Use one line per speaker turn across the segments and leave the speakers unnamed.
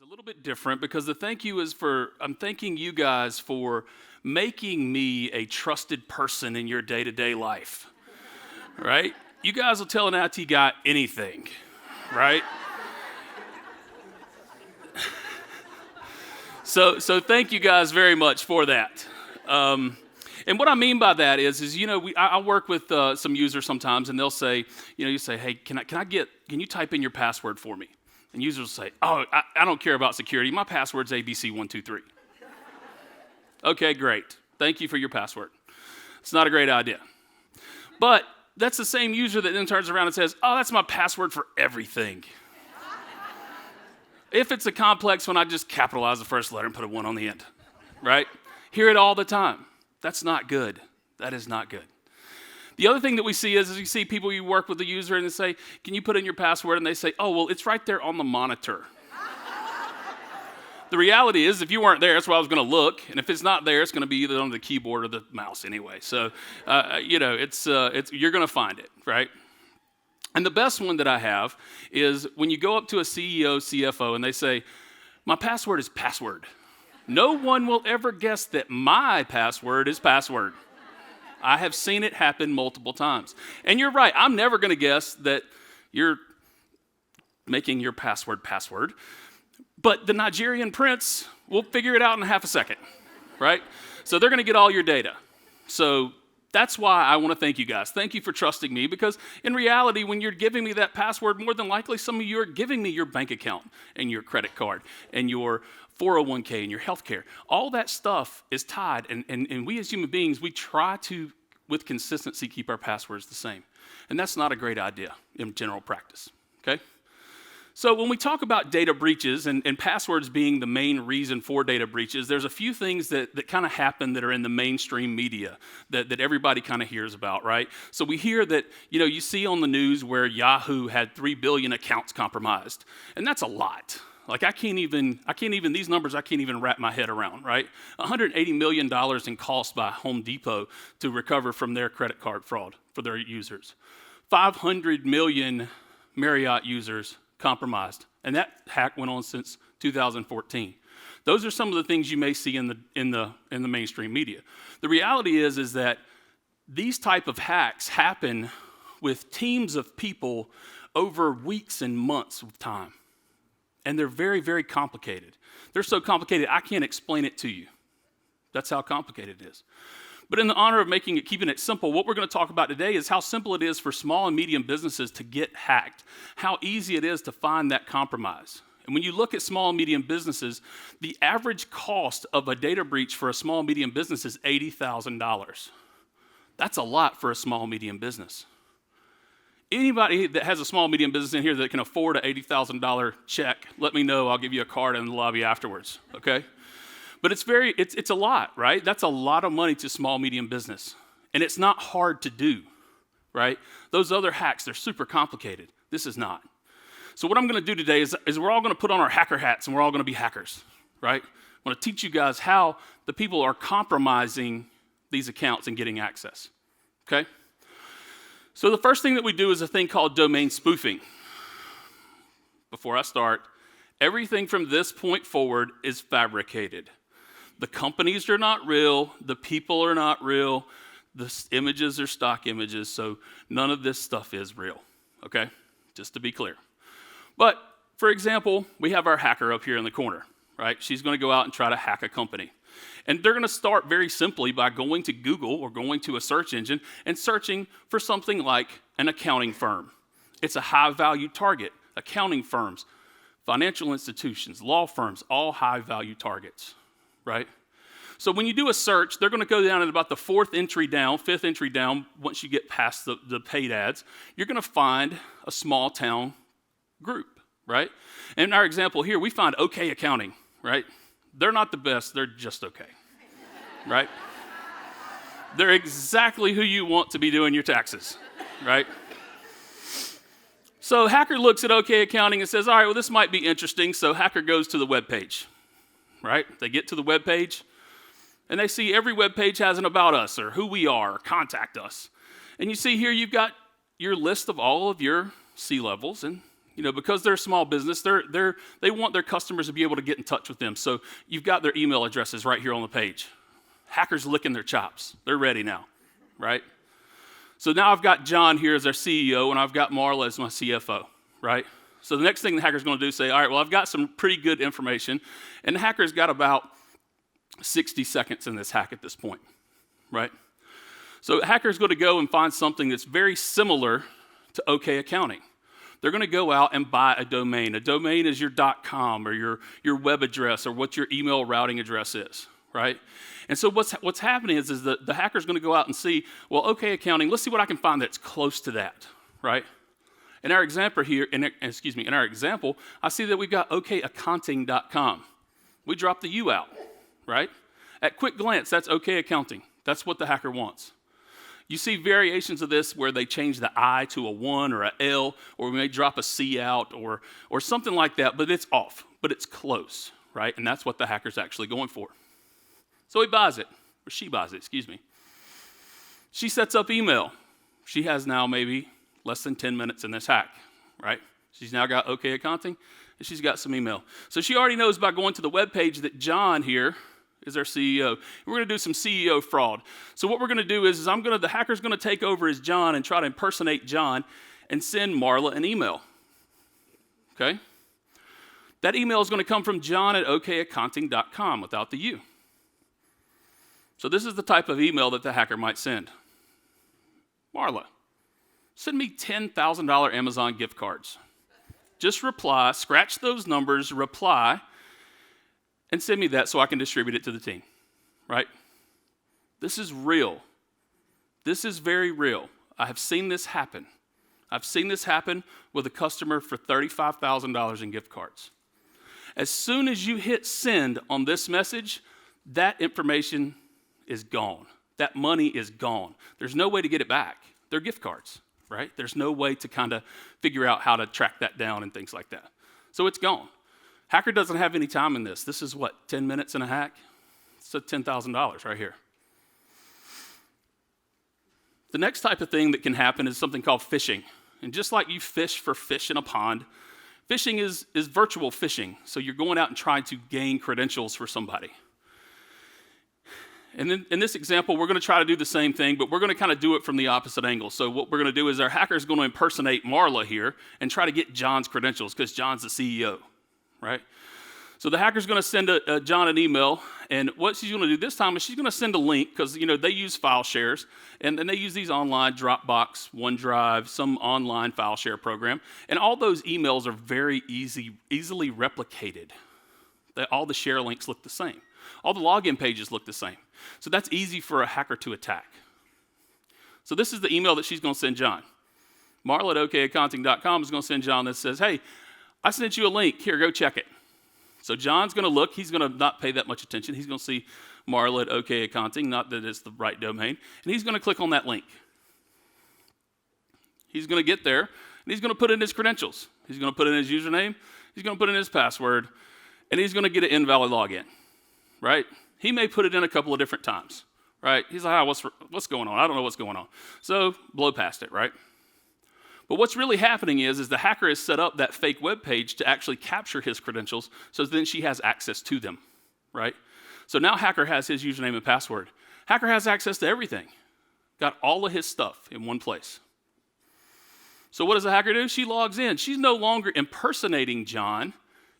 a little bit different because the thank you is for, I'm thanking you guys for making me a trusted person in your day-to-day life, right? You guys will tell an IT guy anything, right? So thank you guys very much for that. And what I mean by that is you know, I work with some users sometimes, and they'll say, you know, you say, hey, can you type in your password for me? And users will say, oh, I don't care about security. My password's ABC123. Okay, great. Thank you for your password. It's not a great idea. But that's the same user that then turns around and says, oh, that's my password for everything. If it's a complex one, I just capitalize the first letter and put a 1 on the end, right? Hear it all the time. That's not good. That is not good. The other thing that we see is you see people, you work with the user and they say, can you put in your password? And they say, oh, well, it's right there on the monitor. The reality is, if you weren't there, that's where I was going to look. And if it's not there, it's going to be either on the keyboard or the mouse anyway. So, you know, you're going to find it, right? And the best one that I have is when you go up to a CEO, CFO, and they say, my password is password. No one will ever guess that my password is password. I have seen it happen multiple times. And you're right, I'm never going to guess that you're making your password password. But the Nigerian prince will figure it out in half a second, right? So they're going to get all your data. So that's why I want to thank you guys. Thank you for trusting me, because in reality, when you're giving me that password, more than likely some of you are giving me your bank account and your credit card and your 401k and your health care. All that stuff is tied, and we as human beings, we try to, with consistency, keep our passwords the same. And that's not a great idea in general practice, okay? So when we talk about data breaches and passwords being the main reason for data breaches, there's a few things that kind of happen that are in the mainstream media that everybody kind of hears about, right? So we hear that, you know, you see on the news where Yahoo had 3 billion accounts compromised, and that's a lot. Like I can't even, these numbers I can't even wrap my head around, right? $180 million in cost by Home Depot to recover from their credit card fraud for their users. 500 million Marriott users compromised, and that hack went on since 2014. Those are some of the things you may see in the mainstream media. The reality is that these type of hacks happen with teams of people over weeks and months of time. And they're very, very complicated. They're so complicated, I can't explain it to you. That's how complicated it is. But in the honor of keeping it simple, what we're going to talk about today is how simple it is for small and medium businesses to get hacked, how easy it is to find that compromise. And when you look at small and medium businesses, the average cost of a data breach for a small and medium business is $80,000. That's a lot for a small and medium business. Anybody that has a small, medium business in here that can afford an $80,000 check, let me know. I'll give you a card in the lobby afterwards, okay? But it's a lot, right? That's a lot of money to small, medium business. And it's not hard to do, right? Those other hacks, they're super complicated. This is not. So what I'm going to do today is we're all going to put on our hacker hats and we're all going to be hackers, right? I want to teach you guys how the people are compromising these accounts and getting access, okay? So the first thing that we do is a thing called domain spoofing. Before I start, everything from this point forward is fabricated. The companies are not real, the people are not real, the images are stock images, so none of this stuff is real, okay? Just to be clear. But, for example, we have our hacker up here in the corner, right? She's going to go out and try to hack a company. And they're going to start very simply by going to Google or going to a search engine and searching for something like an accounting firm. It's a high-value target. Accounting firms, financial institutions, law firms, all high-value targets, right? So when you do a search, they're going to go down at about the fifth entry down, once you get past the paid ads, you're going to find a small town group, right? In our example here, we find OK Accounting, right? They're not the best, they're just okay, right? They're exactly who you want to be doing your taxes, right? So hacker looks at OK Accounting and says, all right, well, this might be interesting. So hacker goes to the web page, right? They get to the web page and they see every web page has an about us or who we are, or contact us. And you see here you've got your list of all of your C-levels, and Because they're a small business, they want their customers to be able to get in touch with them. So you've got their email addresses right here on the page. Hackers licking their chops. They're ready now, right? So now I've got John here as our CEO, and I've got Marla as my CFO, right? So the next thing the hacker's going to do is say, all right, well, I've got some pretty good information, and the hacker's got about 60 seconds in this hack at this point, right? So the hacker's going to go and find something that's very similar to OK Accounting. They're going to go out and buy a domain. A domain is your .com or your web address or what your email routing address is, right? And so what's happening is that the hacker's going to go out and see, well, OK Accounting, let's see what I can find that's close to that, right? In our example here, in our example, I see that we've got okaccounting.com. We dropped the U out, right? At quick glance, that's OK Accounting. That's what the hacker wants. You see variations of this where they change the I to a 1 or a L, or we may drop a C out or something like that, but it's off, but it's close, right? And that's what the hacker's actually going for. So he buys it, or she buys it, She sets up email. She has now maybe less than 10 minutes in this hack, right? She's now got OK Accounting, and she's got some email. So she already knows by going to the web page that John here is our CEO. We're going to do some CEO fraud. So what we're going to do is the hacker's going to take over as John and try to impersonate John and send Marla an email. Okay? That email is going to come from John at okaccounting.com without the U. So this is the type of email that the hacker might send. Marla, send me $10,000 Amazon gift cards. Just reply, scratch those numbers, reply, and send me that so I can distribute it to the team, right? This is real. This is very real. I have seen this happen. I've seen this happen with a customer for $35,000 in gift cards. As soon as you hit send on this message, that information is gone. That money is gone. There's no way to get it back. They're gift cards, right? There's no way to kind of figure out how to track that down and things like that. So it's gone. Hacker doesn't have any time in this. This is what, 10 minutes in a hack? It's $10,000 right here. The next type of thing that can happen is something called phishing. And just like you fish for fish in a pond, phishing is virtual phishing. So you're going out and trying to gain credentials for somebody. And then in this example, we're going to try to do the same thing, but we're going to kind of do it from the opposite angle. So what we're going to do is our hacker is going to impersonate Marla here and try to get John's credentials because John's the CEO, right? So the hacker's going to send John an email, and what she's going to do this time is she's going to send a link because they use file shares, and they use these online Dropbox, OneDrive, some online file share program, and all those emails are very easily replicated. All the share links look the same. All the login pages look the same. So that's easy for a hacker to attack. So this is the email that she's going to send John. Marla at okaccounting.com is going to send John that says, hey, I sent you a link. Here, go check it. So John's going to look. He's going to not pay that much attention. He's going to see Marla at okaccounting, not that it's the right domain, and he's going to click on that link. He's going to get there, and he's going to put in his credentials. He's going to put in his username. He's going to put in his password, and he's going to get an invalid login, right? He may put it in a couple of different times, right? He's like, what's going on? I don't know what's going on. So blow past it, right? But what's really happening is the hacker has set up that fake web page to actually capture his credentials so then she has access to them, right? So now hacker has his username and password. Hacker has access to everything. Got all of his stuff in one place. So what does the hacker do? She logs in. She's no longer impersonating John.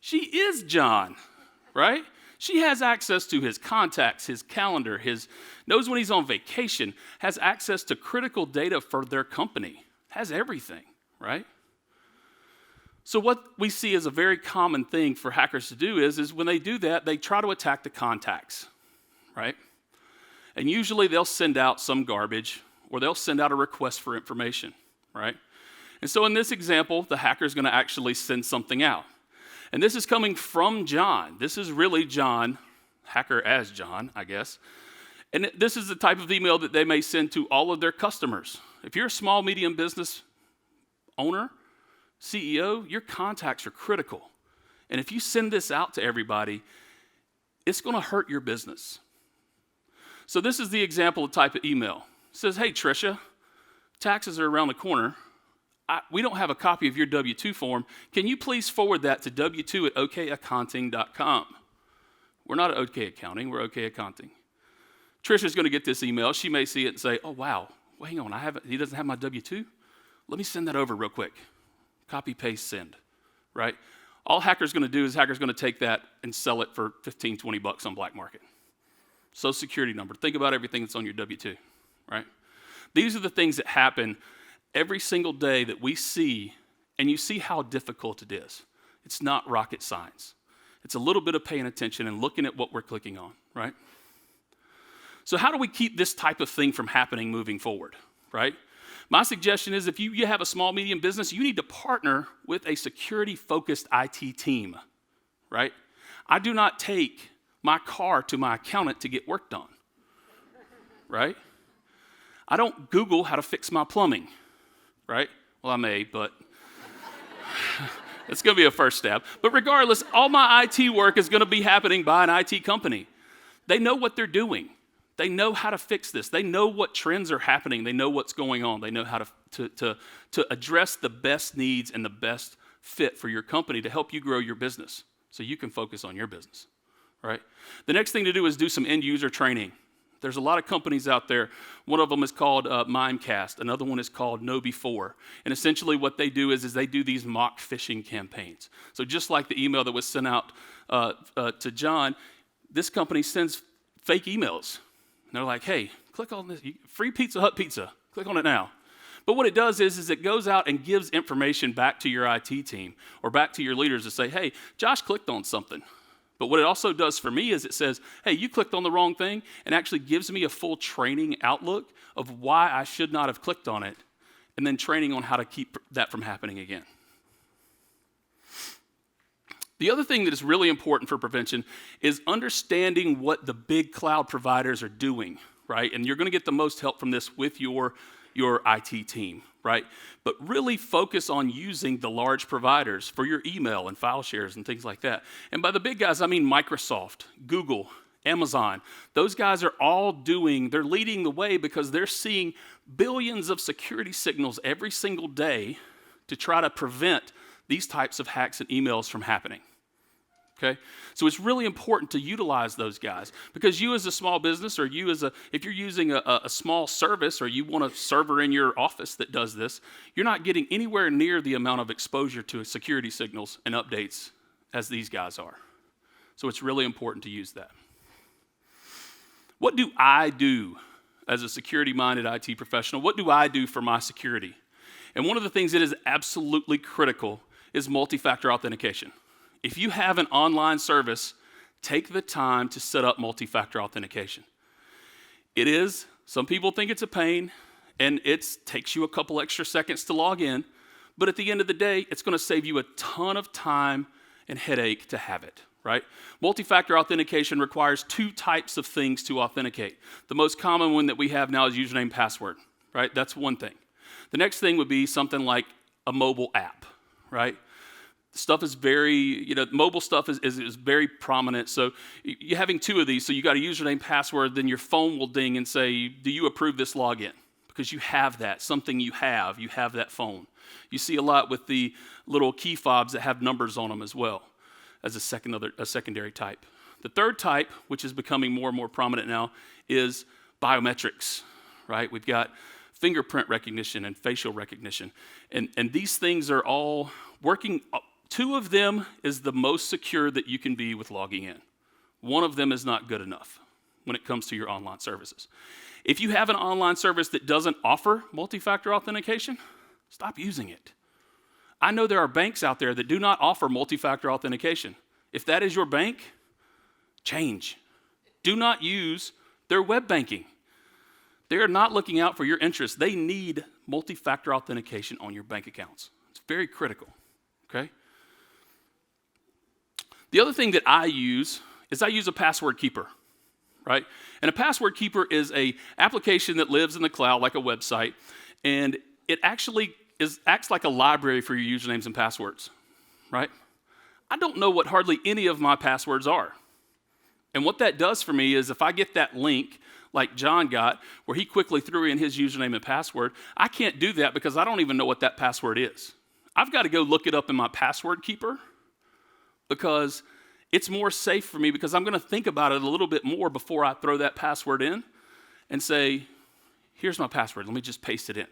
She is John, right? She has access to his contacts, his calendar, knows when he's on vacation, has access to critical data for their company, has everything, right? So what we see as a very common thing for hackers to do is when they do that, they try to attack the contacts, right? And usually they'll send out some garbage or they'll send out a request for information, right? And so in this example, the hacker is going to actually send something out. And this is coming from John. This is really John, hacker as John, I guess. And this is the type of email that they may send to all of their customers. If you're a small, medium business owner, CEO, your contacts are critical. And if you send this out to everybody, it's going to hurt your business. So this is the example of type of email. It says, hey, Tricia, taxes are around the corner. we don't have a copy of your W-2 form. Can you please forward that to w2@okaccounting.com? We're not at OK Accounting, we're OK Accounting. Trisha's going to get this email. She may see it and say, oh, wow, well, hang on, he doesn't have my W-2? Let me send that over real quick. Copy, paste, send, right? All hacker's going to do is hacker's going to take that and sell it for $15, $20 on black market. Social security number. Think about everything that's on your W-2, right? These are the things that happen every single day that we see, and you see how difficult it is. It's not rocket science. It's a little bit of paying attention and looking at what we're clicking on, right? So how do we keep this type of thing from happening moving forward, right? My suggestion is if you have a small, medium business, you need to partner with a security-focused IT team, right? I do not take my car to my accountant to get work done, right? I don't Google how to fix my plumbing, right? Well, I may, but it's going to be a first step. But regardless, all my IT work is going to be happening by an IT company. They know what they're doing. They know how to fix this. They know what trends are happening. They know what's going on. They know how to address the best needs and the best fit for your company to help you grow your business so you can focus on your business, right? The next thing to do is do some end user training. There's a lot of companies out there. One of them is called Mimecast. Another one is called KnowBe4. And essentially what they do is they do these mock phishing campaigns. So just like the email that was sent out to John, this company sends fake emails. And they're like, hey, click on this, free Pizza Hut pizza. Click on it now. But what it does is it goes out and gives information back to your IT team or back to your leaders to say, hey, Josh clicked on something. But what it also does for me is it says, hey, you clicked on the wrong thing, and actually gives me a full training outlook of why I should not have clicked on it, and then training on how to keep that from happening again. The other thing that is really important for prevention is understanding what the big cloud providers are doing, right? And you're going to get the most help from this with your IT team, right? But really focus on using the large providers for your email and file shares and things like that. And by the big guys, I mean Microsoft, Google, Amazon. Those guys are all they're leading the way because they're seeing billions of security signals every single day to try to prevent these types of hacks and emails from happening. Okay? So it's really important to utilize those guys because you as a small business or if you're using a small service or you want a server in your office that does this, you're not getting anywhere near the amount of exposure to security signals and updates as these guys are. So it's really important to use that. What do I do as a security-minded IT professional? What do I do for my security? And one of the things that is absolutely critical is multi-factor authentication. If you have an online service, take the time to set up multi-factor authentication. Some people think it's a pain, and it takes you a couple extra seconds to log in, but at the end of the day, it's going to save you a ton of time and headache to have it, right? Multi-factor authentication requires two types of things to authenticate. The most common one that we have now is username, password, right? That's one thing. The next thing would be something like a mobile app, right? Stuff is mobile stuff is very prominent. So you're having two of these. So you got a username, password, then your phone will ding and say, do you approve this login? Because you have that, something you have that phone. You see a lot with the little key fobs that have numbers on them as well as a secondary type. The third type, which is becoming more and more prominent now, is biometrics, right? We've got fingerprint recognition and facial recognition. And these things are all working. Two of them is the most secure that you can be with logging in. One of them is not good enough when it comes to your online services. If you have an online service that doesn't offer multi-factor authentication, stop using it. I know there are banks out there that do not offer multi-factor authentication. If that is your bank, change. Do not use their web banking. They are not looking out for your interests. They need multi-factor authentication on your bank accounts. It's very critical, okay? The other thing that I use is a password keeper, right? And a password keeper is an application that lives in the cloud like a website, and it actually acts like a library for your usernames and passwords, right? I don't know what hardly any of my passwords are. And what that does for me is if I get that link like John got, where he quickly threw in his username and password, I can't do that because I don't even know what that password is. I've got to go look it up in my password keeper because it's more safe for me because I'm going to think about it a little bit more before I throw that password in and say, here's my password, let me just paste it in.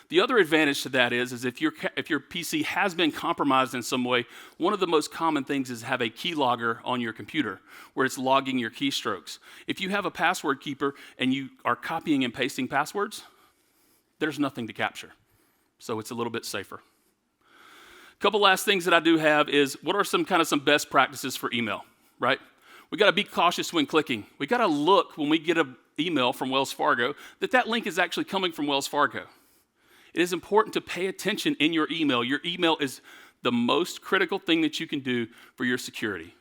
The other advantage to that is if your PC has been compromised in some way, one of the most common things is have a keylogger on your computer where it's logging your keystrokes. If you have a password keeper and you are copying and pasting passwords, there's nothing to capture. So it's a little bit safer. A couple last things that I do have is what are some best practices for email, right? We got to be cautious when clicking. We got to look when we get an email from Wells Fargo that link is actually coming from Wells Fargo. It is important to pay attention in your email. Your email is the most critical thing that you can do for your security.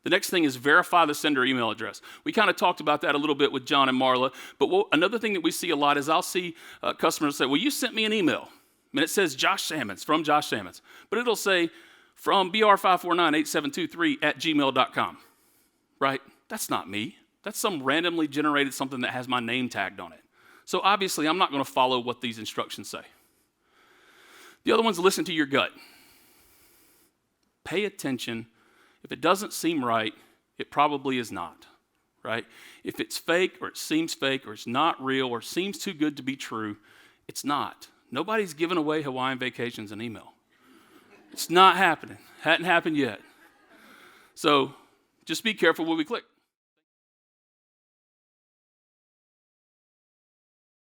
The next thing is verify the sender email address. We kind of talked about that a little bit with John and Marla, but another thing that we see a lot is I'll see customers say, well, you sent me an email, and it says Josh Sammons, from Josh Sammons, but it'll say from br5498723@gmail.com, right? That's not me. That's some randomly generated something that has my name tagged on it. So obviously, I'm not going to follow what these instructions say. The other one's listen to your gut. Pay attention. If it doesn't seem right, it probably is not, right? If it's fake or it seems fake or it's not real or seems too good to be true, it's not. Nobody's giving away Hawaiian vacations in email. It's not happening. Hadn't happened yet. So just be careful when we click.